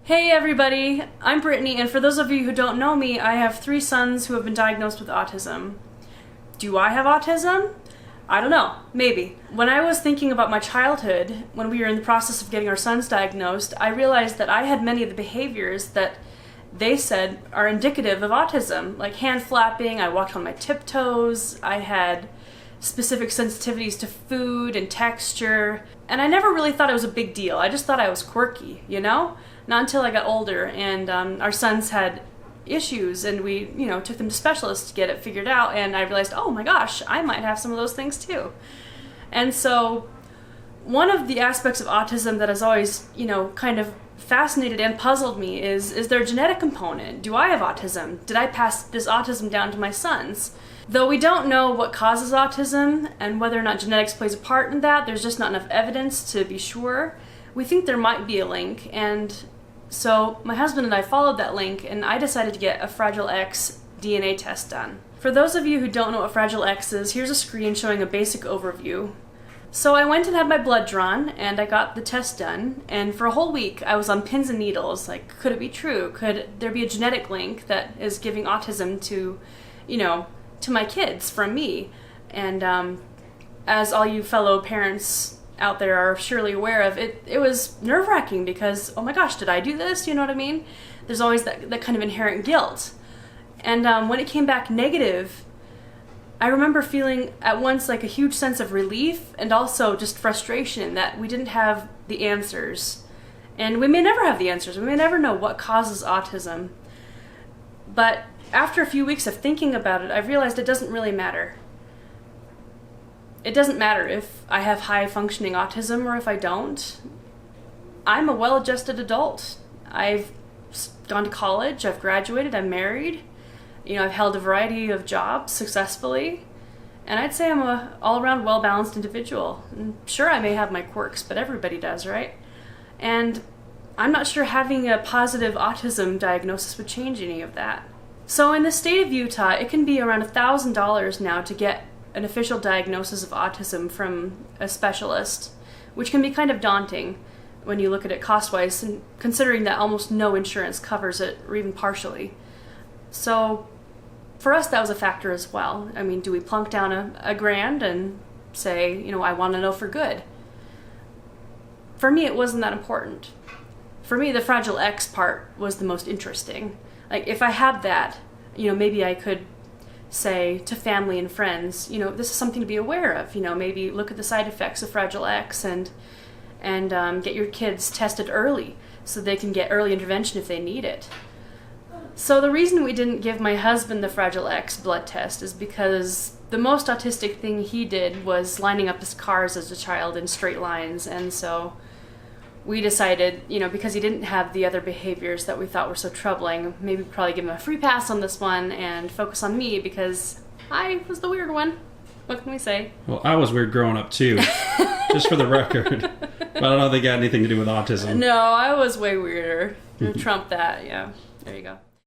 Hey everybody, I'm Brittny, and for those of you who don't know me, I have 3 sons who have been diagnosed with autism. Do I have autism? I don't know, maybe. When I was thinking about my childhood, when we were in the process of getting our sons diagnosed, I realized that I had many of the behaviors that they said are indicative of autism, like hand flapping, I walked on my tiptoes, I had specific sensitivities to food and texture, and I never really thought it was a big deal. I just thought I was quirky, you know? Not until I got older and our sons had issues and we, took them to specialists to get it figured out, and I realized, oh my gosh, I might have some of those things too. And so one of the aspects of autism that has always, kind of fascinated and puzzled me is there a genetic component? Do I have autism? Did I pass this autism down to my sons? Though we don't know what causes autism and whether or not genetics plays a part in that, there's just not enough evidence to be sure. We think there might be a link, and so my husband and I followed that link, and I decided to get a Fragile X DNA test done. For those of you who don't know what Fragile X is, here's a screen showing a basic overview. So I went and had my blood drawn, and I got the test done, and for a whole week I was on pins and needles, like, could it be true? Could there be a genetic link that is giving autism to, to my kids from me? And as all you fellow parents out there are surely aware of, it was nerve-wracking because, oh my gosh, did I do this? You know what I mean? There's always that kind of inherent guilt. And when it came back negative, I remember feeling at once like a huge sense of relief and also just frustration that we didn't have the answers. And we may never have the answers. We may never know what causes autism. But after a few weeks of thinking about it, I realized it doesn't really matter. It doesn't matter if I have high-functioning autism or if I don't. I'm a well-adjusted adult. I've gone to college, I've graduated, I'm married. I've held a variety of jobs successfully. And I'd say I'm an all-around well-balanced individual. And sure, I may have my quirks, but everybody does, right? And I'm not sure having a positive autism diagnosis would change any of that. So in the state of Utah, it can be around $1,000 now to get an official diagnosis of autism from a specialist, which can be kind of daunting when you look at it cost-wise, and considering that almost no insurance covers it, or even partially. So for us, that was a factor as well. I mean, do we plunk down a grand and say, I want to know for good? For me, it wasn't that important. For me, the Fragile X part was the most interesting. Like, if I had that, maybe I could say to family and friends, this is something to be aware of. Maybe look at the side effects of Fragile X and get your kids tested early so they can get early intervention if they need it. So the reason we didn't give my husband the Fragile X blood test is because the most autistic thing he did was lining up his cars as a child in straight lines, and so we decided, because he didn't have the other behaviors that we thought were so troubling, maybe probably give him a free pass on this one and focus on me because I was the weird one. What can we say? Well, I was weird growing up too, just for the record. But I don't think it had anything to do with autism. No, I was way weirder. Trump that, yeah. There you go.